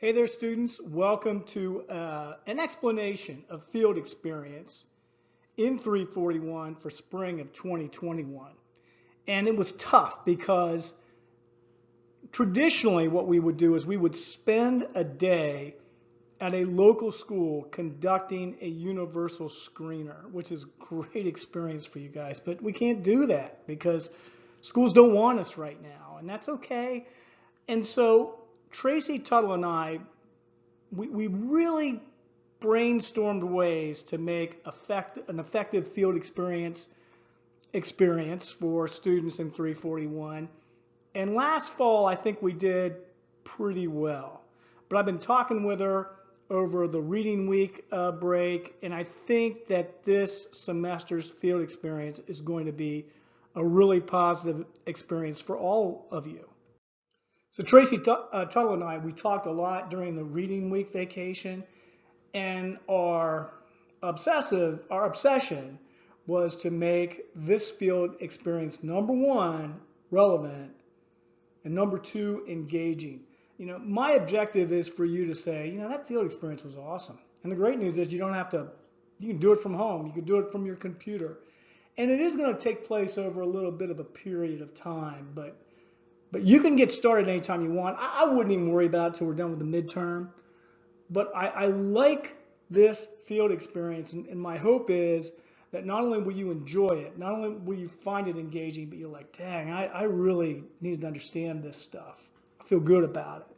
Hey there, students. Welcome to an explanation of field experience in 341 for spring of 2021. And it was tough because traditionally what we would do is we would spend a day at a local school conducting a universal screener, which is a great experience for you guys. But we can't do that because schools don't want us right now, and that's okay. And so Tracy Tuttle and I, we really brainstormed ways to make an effective field experience for students in 341. And last fall, I think we did pretty well. But I've been talking with her over the reading week break, and I think that this semester's field experience is going to be a really positive experience for all of you. So Tracy Tuttle and I, we talked a lot during the reading week vacation, and our obsession was to make this field experience, number one, relevant, and number two, engaging. You know, my objective is for you to say, you know, that field experience was awesome. And the great news is you don't have to, you can do it from home. You can do it from your computer. And it is going to take place over a little bit of a period of time, but you can get started anytime you want. I wouldn't even worry about it until we're done with the midterm. But I like this field experience, and my hope is that not only will you enjoy it, not only will you find it engaging, but you're like, dang, I really needed to understand this stuff. I feel good about it.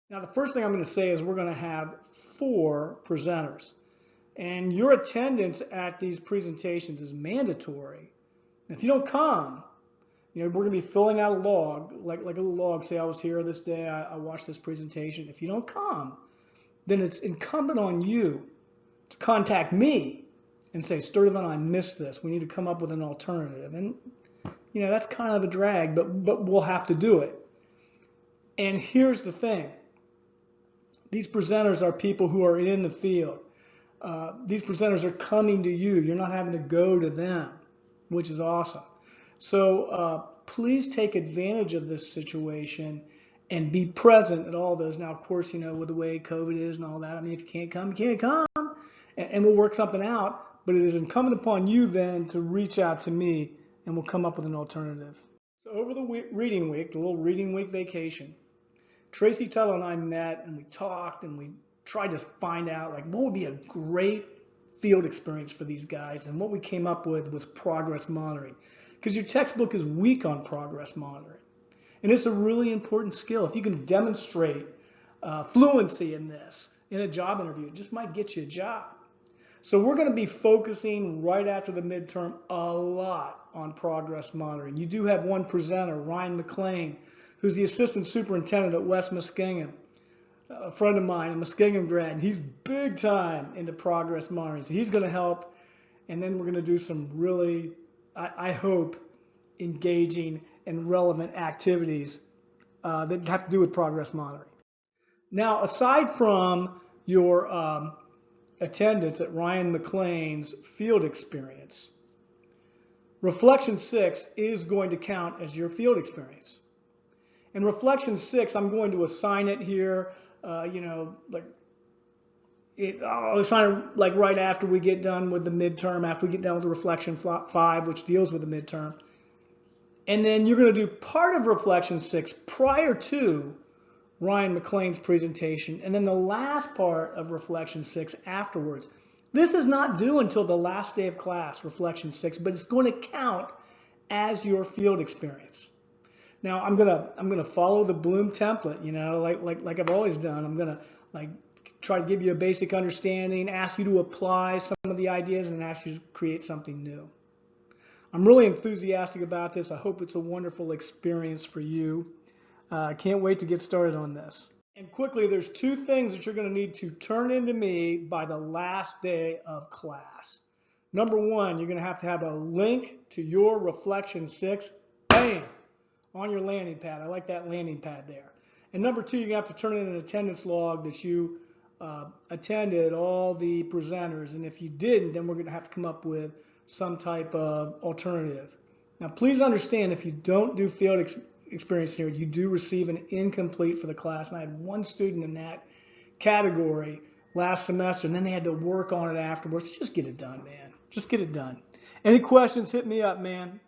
Now, the first thing I'm going to say is we're going to have 4 presenters. And your attendance at these presentations is mandatory. And if you don't come, you know, we're going to be filling out a log, like a little log, say I was here this day, I watched this presentation. If you don't come, then it's incumbent on you to contact me and say, Sturtevant, I missed this. We need to come up with an alternative. And, you know, that's kind of a drag, but we'll have to do it. And here's the thing. These presenters are people who are in the field. These presenters are coming to you. You're not having to go to them, which is awesome. So please take advantage of this situation and be present at all those. Now, of course, you know, with the way COVID is and all that, I mean, if you can't come, you can't come, and we'll work something out. But it is incumbent upon you then to reach out to me, and we'll come up with an alternative. So over the reading week, the little reading week vacation, Tracy Tuttle and I met, and we talked, and we tried to find out, like, what would be a great field experience for these guys. And what we came up with was progress monitoring. Because your textbook is weak on progress monitoring. And it's a really important skill. If you can demonstrate fluency in this in a job interview, it just might get you a job. So we're going to be focusing right after the midterm a lot on progress monitoring. You do have one presenter, Ryan McLean, who's the assistant superintendent at West Muskingum, a friend of mine, a Muskingum grad. And he's big time into progress monitoring. So he's going to help. And then we're going to do some really, I hope, engaging and relevant activities that have to do with progress monitoring. Now, aside from your attendance at Ryan McLean's field experience, Reflection 6 is going to count as your field experience. And Reflection 6, I'm going to assign it here, you know, like I'll assign it like right after we get done with the midterm, after we get done with the Reflection 5, which deals with the midterm. And then you're going to do part of Reflection 6 prior to Ryan McLean's presentation, and then the last part of Reflection 6 afterwards. This is not due until the last day of class, Reflection 6, but it's going to count as your field experience. Now, I'm gonna follow the Bloom template, you know, like I've always done. I'm gonna like try to give you a basic understanding, ask you to apply some of the ideas, and ask you to create something new. I'm really enthusiastic about this. I hope it's a wonderful experience for you. I can't wait to get started on this. And quickly, there's 2 things that you're going to need to turn into me by the last day of class. Number 1, you're going to have a link to your Reflection 6, bam, on your landing pad. I like that landing pad there. And number 2, you're going to have to turn in an attendance log that you attended all the presenters. And if you didn't, then we're going to have to come up with some type of alternative. Now, please understand, if you don't do field experience here, you do receive an incomplete for the class. And I had one student in that category last semester, and then they had to work on it afterwards. Just get it done, man. Just get it done. Any questions, hit me up, man.